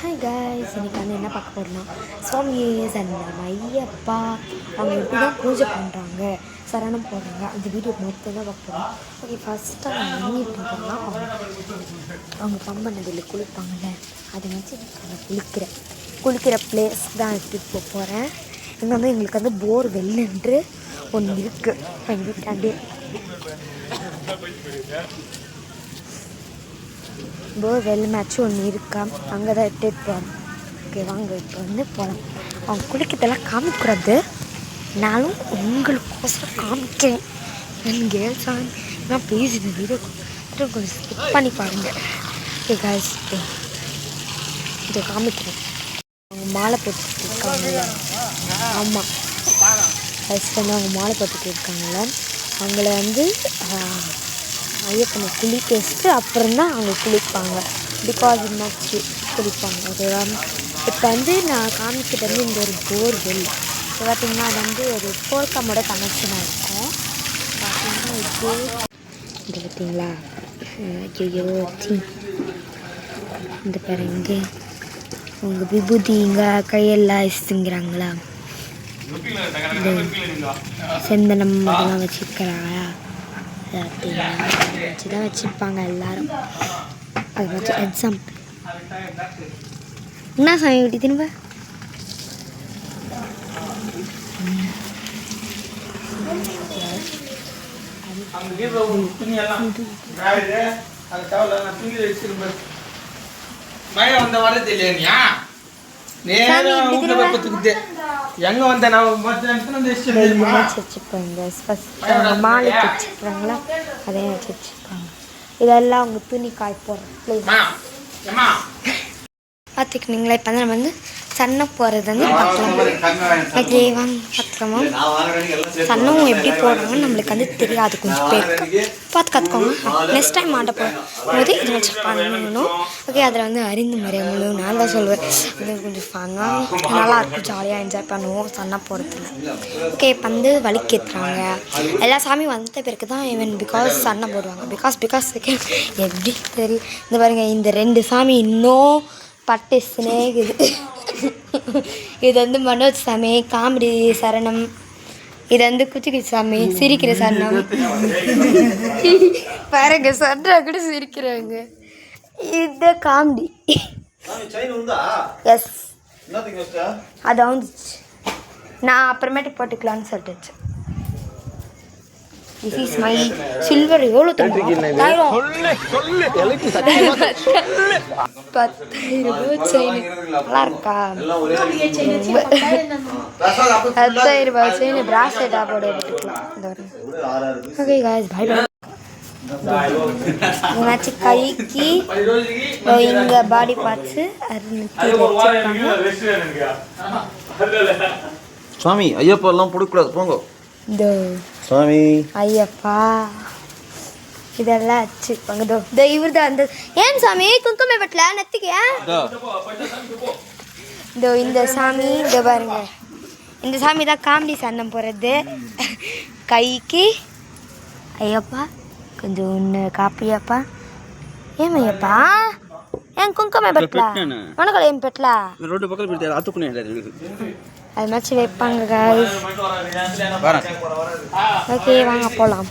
Hi guys, இன்றைக்கி வந்து என்ன பார்க்க போகிறோம்னா சுவாமி சரணம் ஐயப்பா அவங்க எப்படி தான் பூஜை பண்ணுறாங்க, சரணம் போடுறாங்க, அந்த வீடியோ மொத்தம் தான் பார்க்க போகிறோம். ஓகே, ஃபஸ்ட்டாக அவங்க என்ன பண்ணுறாங்கன்னா அவங்க பம்ப நதியில் குளிப்பாங்கள்ல, அதை வச்சு நான் குளிக்கிற பிளேஸ் தான் எடுத்துகிட்டு போகிறேன். இங்கே வந்து எங்களுக்கு வந்து போர் வெல்லுன்று ஒன்று இருக்குது எங்கள் வீட்டாண்டே. போர் வெல் மேட்ச் ஒன்று இருக்கா, அங்கே தான் எடுத்துகிட்டு போகிறோம். ஓகே வாங்க, இப்போ வந்து போகலாம். அவங்க குளிக்கிறதெல்லாம் காமிக்கூடாது, நானும் உங்களுக்கோசரம் காமிக்கிறேன். எனக்கு சாமி நான் பேசின வீடியோ கொஞ்சம் ஸ்கிப் பண்ணி பாருங்கள். ஓகே காய்ஸ், இதை காமிக்கிறேன். அவங்க மாலை போட்டுட்டு இருக்காங்கல்ல, ஆமாம் ஃபஸ்ட் வந்து அவங்க மாலை போட்டுட்டு இருக்காங்கல்ல, அவங்கள வந்து ஐயப்பனை குளிக்க வச்சுட்டு அப்புறம்தான் அவங்க குளிப்பாங்க. பிகாஸ் மச்சு குளிப்பாங்க. ஓகேவா, இப்போ வந்து நான் காமிக்கிட்ட வந்து இந்த ஒரு போர் வெல் இப்போ பார்த்திங்கன்னா அது வந்து ஒரு கோல்காமோட கனெக்ஷனாக இருக்கும். பார்த்திங்கன்னா இது இந்த பார்த்திங்களா, ஐயோ இந்த பேர் இங்கே உங்கள் விபூதி இங்கே கையெல்லாம் இசுங்கிறாங்களா, இந்த செந்தனம் அதெல்லாம் வச்சுருக்கிறாங்களா, வச்சு தான் வச்சுருப்பாங்க எல்லோரும். அதை வச்சு எக்ஸாம்பிள் என்ன சாமி விட்டி திரும்ப எங்க வந்த மாலை வச்சுருக்காங்களா, அதையும் வச்சுருப்பாங்க. இதெல்லாம் அவங்க துணி காய் போடுற பார்த்துக்கிட்டீங்களா. இப்போ வந்து நம்ம வந்து சன்னம் போடுறது வந்து பார்க்கலாம். ஓகே வாங்க பார்த்துக்கலாமா. சன்னமும் எப்படி போடுறாங்கன்னு நம்மளுக்கு வந்து தெரியாது, கொஞ்சம் பேருக்கு பார்த்து கற்றுக்கோங்க. நெக்ஸ்ட் டைம் மாட்ட போகும்போது இதை வச்சு பண்ணணும். ஓகே, அதில் வந்து அறிந்து மறையணும் நான் தான் சொல்லுவேன். அது கொஞ்சம் ஃபன்னாக நல்லாயிருக்கும், ஜாலியாக என்ஜாய் பண்ணுவோம் சன்னம் போடுறதுல. ஓகே, இப்போ வந்து வலிக்கேற்றுறாங்க எல்லா சாமியும் வந்த பிறகு தான் ஈவன் பிகாஸ் சன்னம் போடுவாங்க. பிகாஸ் எப்படி தெரியும், இந்த பாருங்கள், இந்த 2 சாமி இன்னும் பட்டு ஸ்னேகுது. இது வந்து மனோஜ் சாமி காமெடி சரணம், இது வந்து குச்சிக்கு சாமி சிரிக்கிற சரணம். பாருங்க சரணா கூட சிரிக்கிறாங்க, இது காமெடி. எஸ், அது வந்துச்சு, நான் அப்புறமேட்டு போட்டுக்கலான்னு சொல்லிட்டு. This is my silver. எவ்வளோ தெரியுமா, 10,000 செயின். நல்லா இருக்கா, 10,000 செயின் பிராஸ்லெட்டாக போட எடுத்துக்கலாம். Okay guys, bye bye. என்னாச்சு கைக்கு இங்கே பாடி பார்ட்ஸு சுவாமி ஐயப்பா எல்லாம் பிடிக்கூடாது, போங்க. இந்த சுவாமி ஐயப்பா இதெல்லாம் வச்சுருப்பாங்க. இதோ இவர் தான் அந்த ஏன் சாமி குங்கும பட்டல நெத்திக்க. இதோ இந்த சாமி, இதோ பாருங்க, இந்த சாமி தான் காமெடி சன்னம் போடுறது. கைக்கு ஐயப்பா கொஞ்சம் ஒன்று காப்பியப்பா. ஏன் ஐயப்பா ஏன் குங்கும பட்டல உனக்கு ஏன் பெட்டல அது மாதிரி வைப்பாங்க. ஓகே வாங்க போகலாம்.